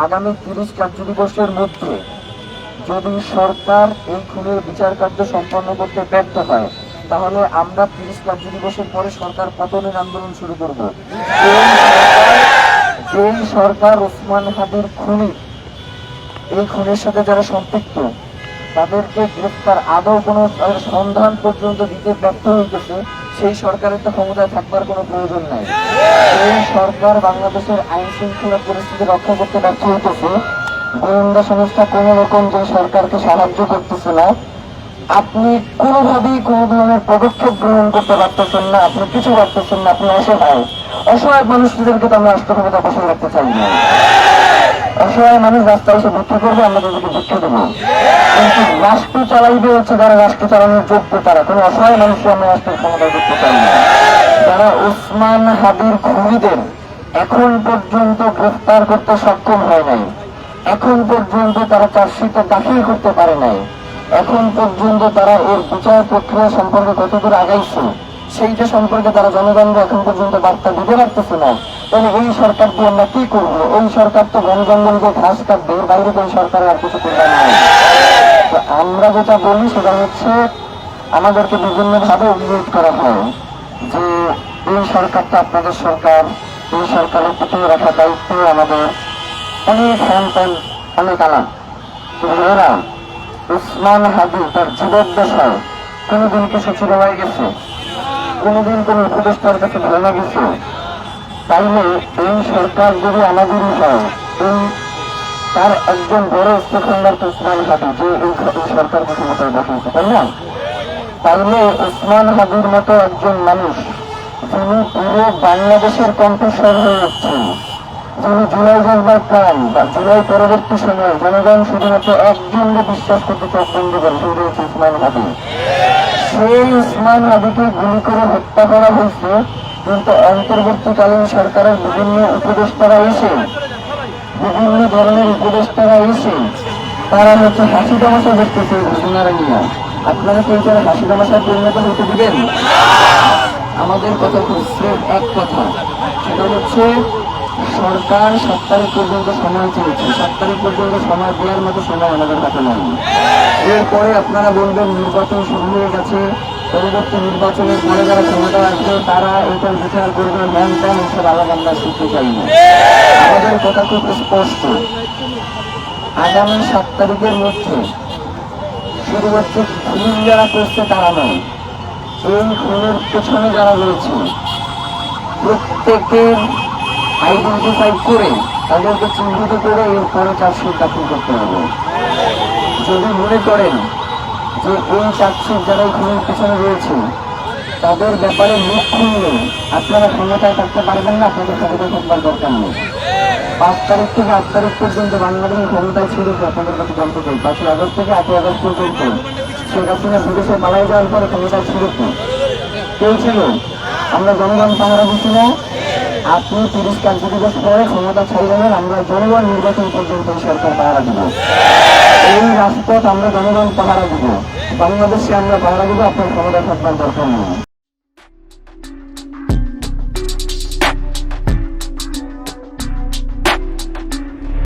আগামী 30 কার্যদিবসের মধ্যে যদি সরকার এই খুনের বিচার কার্য সম্পন্ন করতে ব্যর্থ হয়, তাহলে আমরা 30 কার্যদিবসের পরে সরকার পতনের আন্দোলন শুরু করব। যেই সরকার ওসমান হাদির খুনি, এই খুনের সাথে যারা সম্পৃক্ত, তাদেরকে গ্রেফতার আদৌ কোনো সন্ধান পর্যন্ত দিতে ব্যর্থ হইতেছে, সেই সরকারের তো ক্ষমতায় থাকবার কোনো প্রয়োজন নাই। এই সরকার বাংলাদেশের আইন শৃঙ্খলা পরিস্থিতি রক্ষা করতে ব্যর্থ হইতেছে, গোয়েন্দা সংস্থা কোন রকম যে সরকারকে সাহায্য করতেছে না, আপনি কোনোভাবেই কোনো ধরনের পদক্ষেপ গ্রহণ করতে পারতেছেন না, আপনি কিছু পারতেছেন না, আপনি অসহায়। অসহায় মানুষদেরকে তো আমরা রাষ্ট্র ক্ষমতা বসে রাখতে চাই না। অসহায় মানুষ রাস্তায় এসে ভিক্ষা করবে, আমরা তাদেরকে ভিক্ষা দেবো, কিন্তু রাষ্ট্র চালাইবে হচ্ছে যারা রাষ্ট্র চালানোর যোগ্য, তারা। কোনো অসহায় মানুষকে আমরা রাষ্ট্রের ক্ষমতায় করতে চাই না। যারা ওসমান হাদির খুনিদের এখন পর্যন্ত গ্রেফতার করতে সক্ষম হয় নাই, এখন পর্যন্ত তারা চার্জশিটে দাখিল করতে পারে নাই, এখন পর্যন্ত তারা এর বিচার প্রক্রিয়া সম্পর্কে কতদূর আগাইছে সেইটা সম্পর্কে তারা জনগণকে এখন পর্যন্ত বার্তা দিতে পারতেছে না, তাহলে এই সরকার দিয়ে আমরা কি করবো? এই সরকার তো জনগণকে ঘাস কাটবে, বাইরে কোন সরকারের আর কিছু করবার নাই। আমরা যেটা বলি সেটা হচ্ছে, আমাদেরকে বিভিন্ন ভাবে অনুরোধ করা হয় যে এই সরকারটা আপনাদের সরকার, এই সরকারের প্রতি রাখা দায়িত্ব আমাদের, অনেক হ্যান্ড অনেক আলাপ। এরা ওসমান হাদি তার জীবদ্দশায় কোনোদিন কি সচিবালয় গেছে? কোনোদিন কোন উপদেষ্টার কাছে ধারণা গেছে? তাইলে এই সরকার যদি আমাদেরই হয়, এই তার একজন বড় স্টেকহোল্ডার ওসমান হাদি, যে এই সরকারকে ক্ষমতায় বসেছে, তাই না? তাইলে ওসমান হাদির মতো একজন মানুষ, যিনি পুরো বাংলাদেশের কণ্ঠস্বর হয়ে উঠছেন, যিনি জুলাই জজবার প্রাণ বা জুলাই পরবর্তী সময় জনগণ শুধুমাত্র একজনকে বিশ্বাস করতে চোখ বন্ধ করে, সেটা হচ্ছে ওসমান হাদি। সেই ওসমান হাদিকে গুলি করে হত্যা করা হয়েছে, কিন্তু অন্তর্বর্তীকালীন সরকারের বিভিন্ন উপদেষ্টারা এসে, বিভিন্ন ধরনের উপদেষ্টারা এসে তারা হচ্ছে হাসি তামাশা করতেছে ঘটনারা নিয়ে। আপনারা কেউ যারা হাসি তামাশায় পরিণত হতে দিবেন? আমাদের কথা হচ্ছে এক কথা, সেটা হচ্ছে সরকার 7 তারিখ পর্যন্ত সময় চেয়েছে, 7 তারিখ পর্যন্ত সময় দেওয়ার মতো সময় আমাদের হাতে নেই। এরপরে আপনারা বলবেন নির্বাচন শুরু হয়ে গেছে, পরবর্তী নির্বাচনের পরে যারা ক্ষমতা আসবে তারা এটার বিচার করবে, ম্যান ট্যান এসব আলাদা আমরা শিখতে চাই না। আমাদের কথা খুব স্পষ্ট, আগামী 7 তারিখের মধ্যে শুধুমাত্র খুন যারা করছে তারা নয়, এই খুনের পেছনে যারা রয়েছে প্রত্যেকের আইডেন্টিফাই করে, তাদেরকে চিহ্নিত করে এরপরে চার্জশিট দাখিল করতে হবে। যদি মনে করেন যে এই চার্জশিট যারা খুনের পেছনে রয়েছে তাদের ব্যাপারে মুখ খুললে আপনারা ক্ষমতায় থাকতে পারবেন না, আপনাদের ক্ষমতায় থাকবার দরকার নেই। 5 তারিখ থেকে 8 তারিখ পর্যন্ত বাংলাদেশ ক্ষমতায় ছিল, আপনাদের কাছে জানতে চাই 5 আগস্ট থেকে 8 আগস্ট পর্যন্ত শেখ হাসিনা বিদেশে পালাই যাওয়ার পরে ক্ষমতায় ছিল কেউ ছিল? আমরা জনগণ পাহারা দিচ্ছি না? আপনি 30 কার্যদিবস পরে ক্ষমতা ছাড়বেন, আমরা জনগণ নির্বাচন পর্যন্ত সরকার পাহারা দিব, এই রাজপথ আমরা জনগণ পাহারা দিব, বাংলাদেশে আমরা পাহারা দিব, আপনার ক্ষমতা থাকবার দরকার নেই।